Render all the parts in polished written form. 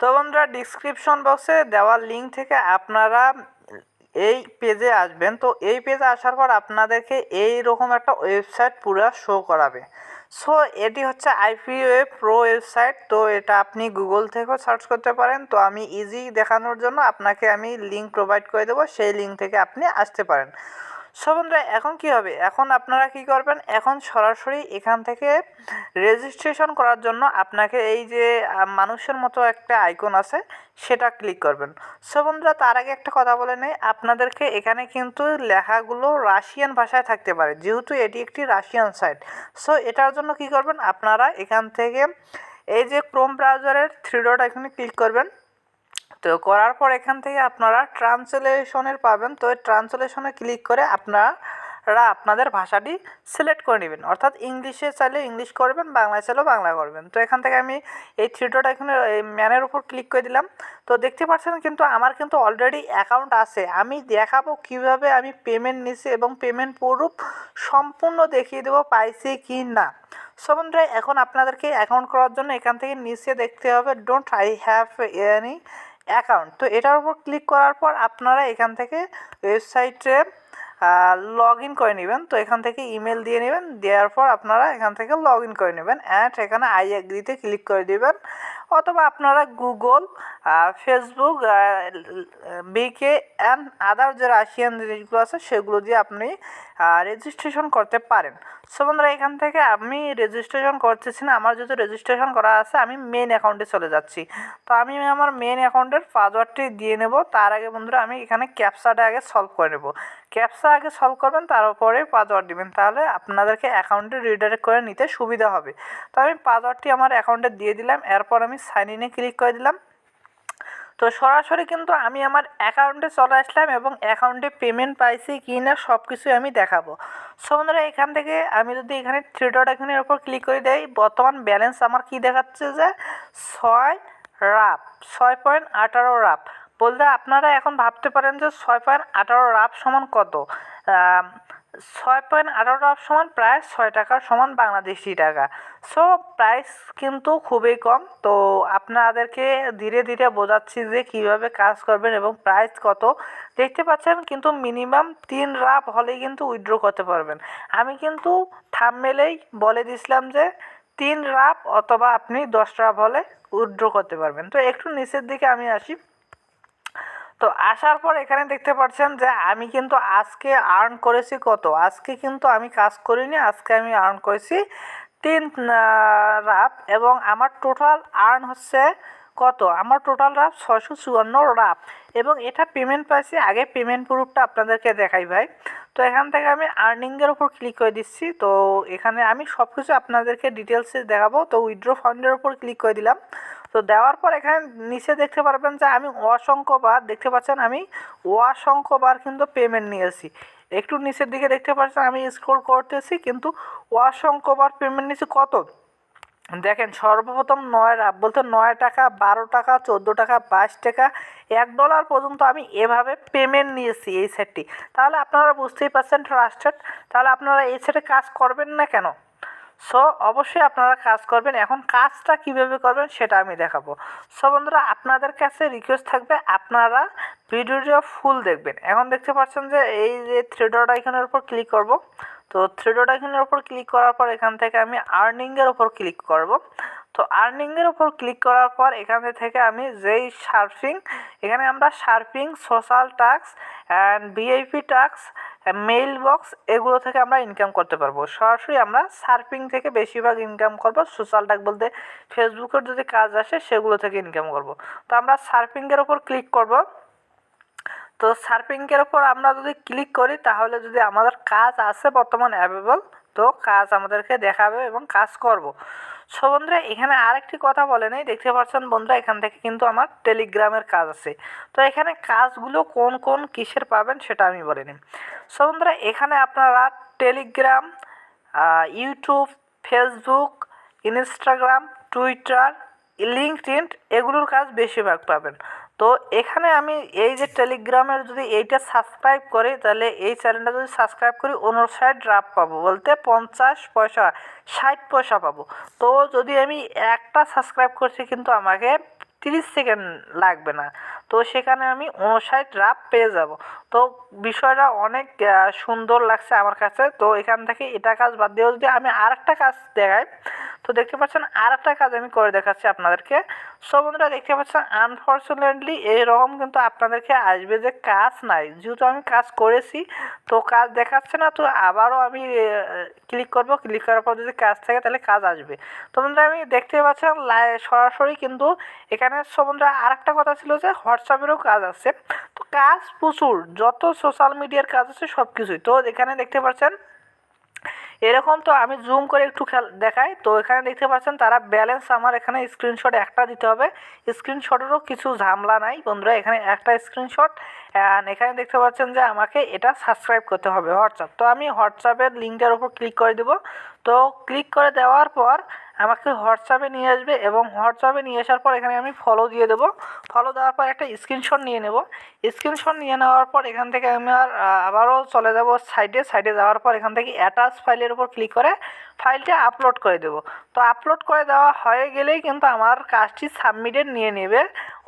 তো বন্ধুরা ডিসক্রিপশন বক্সে দেওয়া লিঙ্ক থেকে আপনারা এই পেজে আসবেন। তো এই পেজে আসার পর আপনাদেরকে এইরকম একটা ওয়েবসাইট পুরো শো করাবে। সো এটি হচ্ছে IPWeb Pro ওয়েবসাইট। তো এটা আপনি গুগল থেকেও সার্চ করতে পারেন। তো আমি ইজি দেখানোর জন্য আপনাকে আমি লিঙ্ক প্রোভাইড করে দেবো, সেই লিঙ্ক থেকে আপনি আসতে পারেন। সো বন্ধুরা এখন কি হবে, এখন আপনারা কি করবেন, এখন সরাসরি এখান থেকে রেজিস্ট্রেশন করার জন্য আপনাকে এই যে মানুষের মতো একটা আইকন আছে সেটা ক্লিক করবেন। সো বন্ধুরা তার আগে একটা কথা বলে নেই, আপনাদেরকে এখানে কিন্তু লেখাগুলো রাশিয়ান ভাষায় থাকতে পারে, যেহেতু এটি একটি রাশিয়ান সাইট। সো এটার জন্য কি করবেন, আপনারা এখান থেকে এই যে ক্রোম ব্রাউজারের থ্রি ডট আইকনে ক্লিক করবেন। তো করার পর এখান থেকে আপনারা ট্রান্সলেশনের পাবেন। তো এই ট্রান্সলেশনে ক্লিক করে আপনারা আপনাদের ভাষাটি সিলেক্ট করে নেবেন, অর্থাৎ ইংলিশে চাইলে ইংলিশ করবেন, বাংলায় চাইলেও বাংলা করবেন। তো এখান থেকে আমি এই থ্রি ডট এখানে এই ম্যানের উপর ক্লিক করে দিলাম। তো দেখতে পাচ্ছেন কিন্তু আমার কিন্তু অলরেডি অ্যাকাউন্ট আছে। আমি দেখাবো কিভাবে আমি পেমেন্ট নিছি এবং পেমেন্ট প্রুফ সম্পূর্ণ দেখিয়ে দেবো পাইছি কি না। সো বন্ধুরা এখন আপনাদেরকে অ্যাকাউন্ট করার জন্য এখান থেকে নিচে দেখতে হবে don't I have any account. তো এটার উপর ক্লিক করার পর আপনারা এখান থেকে ওয়েবসাইটে লগ ইন করে নেবেন। তো এখান থেকে ইমেল দিয়ে নেবেন, দেওয়ার পর আপনারা এখান থেকে লগ ইন করে নেবেন অ্যান্ড এখানে আই এগ্রিতে ক্লিক করে দেবেন, অথবা আপনারা Google, Facebook, VK and other যে রাশিয়ান জিনিসগুলো আছে সেগুলো দিয়ে আপনি রেজিস্ট্রেশন করতে পারেন। সো বন্ধুরা এখান থেকে আমি রেজিস্ট্রেশন করতেছি না, আমার যেহেতু রেজিস্ট্রেশন করা আছে আমি মেন অ্যাকাউন্টে চলে যাচ্ছি। তো আমি আমার মেন অ্যাকাউন্টের পাসওয়ার্ডটি দিয়ে নেব। তার আগে বন্ধুরা আমি এখানে ক্যাপচাটা আগে সলভ করে নেব। ক্যাপচা আগে সলভ করবেন, তারপরে পাসওয়ার্ড দিবেন, তাহলে আপনাদেরকে অ্যাকাউন্টে রিডাইরেক্ট করে নিতে সুবিধা হবে। তো আমি পাসওয়ার্ডটি আমার অ্যাকাউন্টে দিয়ে দিলাম, এরপর আমি সাইন ইনে ক্লিক করে দিলাম। তো সরাসরি কিন্তু আমি আমার অ্যাকাউন্টে চলে আসলাম এবং অ্যাকাউন্টে পেমেন্ট পাইছি কি না সব কিছুই আমি দেখাবো। সো বন্ধুরা এখান থেকে আমি যদি এখানে থ্রি ডট আইকনের উপর ক্লিক করে দেই, বর্তমান ব্যালেন্স আমার কি দেখাচ্ছে যে 6.18 রাপ। বলতে আপনারা এখন ভাবতে পারেন যে 6.18 রাপ সমান কত। 6.18 রাপ সমান প্রায় 6 টাকার সমান বাংলাদেশি টাকা। সো প্রাইস কিন্তু খুবই কম। তো আপনাদেরকে ধীরে ধীরে বোঝাচ্ছি যে কীভাবে কাজ করবেন এবং প্রাইস কত। দেখতে পাচ্ছেন কিন্তু মিনিমাম 3 রাপ হলেই কিন্তু উইথড্র করতে পারবেন। আমি কিন্তু থাম্বনেইলেই বলে দিয়েছিলাম যে 3 রাপ অথবা আপনি 10 রাপ হলে উইথড্র করতে পারবেন। তো একটু নিচের দিকে আমি আসি। তো আসার পর এখানে দেখতে পাচ্ছেন যে আমি কিন্তু আজকে আর্ন করেছি কত। আজকে কিন্তু আমি কাজ করিনি, আজকে আমি আর্ন করেছি 3 রাপ এবং আমার টোটাল আর্ন হচ্ছে কত, আমার টোটাল রাপ 654 রাপ এবং এটা পেমেন্ট পাইছি। আগে পেমেন্ট প্রুফটা আপনাদেরকে দেখাই ভাই। তো এখান থেকে আমি আর্নিংয়ের উপর ক্লিক করে দিচ্ছি। তো এখানে আমি সব কিছু আপনাদেরকে ডিটেলসে দেখাবো। তো উইথড্র ফান্ডের উপর ক্লিক করে দিলাম। তো দেওয়ার পর এখানে নিচে দেখতে পারবেন যে আমি অসংখ্যবার দেখতে পাচ্ছেন আমি অসংখ্যবার কিন্তু পেমেন্ট নিয়েছি। একটু নিচের দিকে দেখতে পাচ্ছেন আমি স্ক্রল করতেছি কিন্তু অসংখ্যবার পেমেন্ট নিয়েছি। কত দেখেন, সর্বপ্রথম 9 রাপ বলতে 9 টাকা, 12 টাকা, 14 টাকা, 22 টাকা, $1 পর্যন্ত আমি এভাবে পেমেন্ট নিয়েছি এই সেটটি। তাহলে আপনারা বুঝতেই পারছেন ট্রাস্টেড। তাহলে আপনারা এই সেটে কাজ করবেন না কেন? সো অবশ্যই আপনারা কাজ করবেন। এখন কাজটা কিভাবে করবেন সেটা আমি দেখাবো। সো বন্ধুরা আপনাদের কাছে রিকোয়েস্ট থাকবে আপনারা ভিডিওটা ফুল দেখবেন। এখন দেখতে পাচ্ছেন যে এই যে থ্রি ডট আইকনের উপর ক্লিক করব। তো থ্রি ডট আইকনের উপর ক্লিক করার পর এখান থেকে আমি আর্নিংয়ের উপর ক্লিক করব। তো আর্নিংয়ের উপর ক্লিক করার পর এখান থেকে আমি যেই সার্ফিং, এখানে আমরা surfing, social task and VIP task, mail box এগুলো থেকে আমরা ইনকাম করতে পারবো। সরাসরি আমরা সার্ফিং থেকে বেশিরভাগ ইনকাম করব। সোশ্যাল টাস্ক বলতে ফেসবুকের যদি কাজ আসে সেগুলো থেকে ইনকাম করব। তো আমরা সার্ফিংয়ের উপর ক্লিক করব। তো সার্ফিংয়ের উপর আমরা যদি ক্লিক করি তাহলে যদি আমাদের কাজ আছে বর্তমান অ্যাভেলেবল, তো কাজ আমাদেরকে দেখাবে এবং কাজ করব। সো বন্ধুরা এখানে আরেকটি কথা বলে নেই, দেখতে পাচ্ছেন বন্ধুরা এখান থেকে কিন্তু আমার টেলিগ্রামের কাজ আছে। তো এখানে কাজগুলো কোন কোন কিসের পাবেন সেটা আমি বলে নিই। সো বন্ধুরা এখানে আপনারা Telegram, YouTube, Facebook, Instagram, Twitter, LinkedIn এগুলোর কাজ বেশিরভাগ পাবেন। তো এখানে আমি এই যে টেলিগ্রামের যদি এইটা সাবস্ক্রাইব করি তাহলে এই চ্যানেলটা যদি সাবস্ক্রাইব করি 59 রাপ পাবো, বলতে 50 পয়সা 60 পয়সা পাবো। তো যদি আমি একটা সাবস্ক্রাইব করছি কিন্তু আমাকে 30 সেকেন্ড লাগবে না, তো সেখানে আমি 59 রাপ পেয়ে যাব। তো বিষয়টা অনেক সুন্দর লাগছে আমার কাছে। তো এখান থেকে এটা কাজ বাদ দিয়েও যদি আমি আরেকটা কাজ দেখাই, তো দেখতে পাচ্ছেন আরেকটা কাজ আমি করে দেখাচ্ছি আপনাদেরকে। সো বন্ধুরা দেখতে পাচ্ছেন আনফরচুনেটলি এরকম কিন্তু আপনাদেরকে আসবে যে কাজ নাই, যেহেতু আমি কাজ করেছি তো কাজ দেখাচ্ছে না, তো আবারও আমি ক্লিক করব, ক্লিক করার পর যদি কাজ থাকে তাহলে কাজ আসবে। তো বন্ধুরা আমি দেখতে পাচ্ছেন সরাসরি কিন্তু এখানে। সো বন্ধুরা আরেকটা কথা ছিল যে হোয়াটসঅ্যাপেরও কাজ আছে, তো কাজ প্রচুর, যত সোশ্যাল মিডিয়ার কাজ আছে সব কিছুই। তো এখানে দেখতে পাচ্ছেন এরকম। তো আমি জুম করে একটু দেখাই। তো এখানে দেখতে পাচ্ছেন তারা ব্যালেন্স, আমার এখানে স্ক্রিনশট একটা দিতে হবে, স্ক্রিনশটেরও কিছু ঝামেলা নাই বন্ধুরা, এখানে একটা স্ক্রিনশট। অ্যান্ড এখানে দেখতে পাচ্ছেন যে আমাকে এটা সাবস্ক্রাইব করতে হবে হোয়াটসঅ্যাপ। তো আমি হোয়াটসঅ্যাপের লিঙ্কটার উপর ক্লিক করে দেবো। তো ক্লিক করে দেওয়ার পর আমাকে হোয়াটসঅ্যাপে নিয়ে আসবে, এবং হোয়াটসঅ্যাপে নিয়ে আসার পর এখানে আমি ফলো দিয়ে দেবো। ফলো দেওয়ার পর একটা স্ক্রিনশট নিয়ে নেব। স্ক্রিনশট নিয়ে নেওয়ার পর এখান থেকে আমি আবারও চলে যাব সাইডে যাওয়ার পর এখান থেকে অ্যাটাচ ফাইলের উপর ক্লিক করে ফাইলটা আপলোড করে দেব। তো আপলোড করে দেওয়া হয়ে গেলেই কিন্তু আমার কাজটি সাবমিটেড নিয়ে নেবে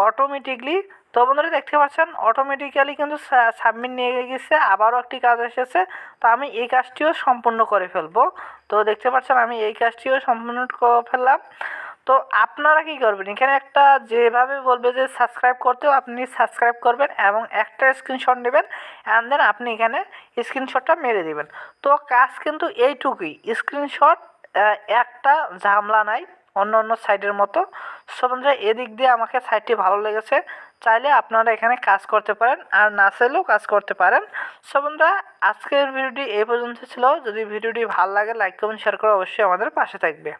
অটোমেটিকলি। তো বন্ধুরা দেখতে পাচ্ছেন অটোমেটিক্যালি কিন্তু সাবমিট নিয়ে গেছে, আবারও একটি কাজ এসেছে। তো আমি এই কাজটিও সম্পূর্ণ করে ফেলবো। তো দেখতে পাচ্ছেন আমি এই কাজটিও সম্পূর্ণ করে ফেললাম। তো আপনারা কী করবেন, এখানে একটা যেভাবে বলবে যে সাবস্ক্রাইব করতেও আপনি সাবস্ক্রাইব করবেন এবং একটা স্ক্রিনশট নেবেন, অ্যান্ড দেন আপনি এখানে স্ক্রিনশটটা মেরে দেবেন। তো কাজ কিন্তু এইটুকুই, স্ক্রিনশট, একটা ঝামেলা নাই অন্য অন্য সাইটের মতো। সো বন্ধুরা এদিক দিয়ে আমাকে সাইটটি ভালো লেগেছে, চাইলে আপনারা এখানে কাজ করতে পারেন, আর না চাইলেও কাজ করতে পারেন। সো বন্ধুরা আজকের ভিডিওটি এই পর্যন্ত ছিল। যদি ভিডিওটি ভালো লাগে লাইক কমেন্ট শেয়ার করে অবশ্যই আমাদের পাশে থাকবে।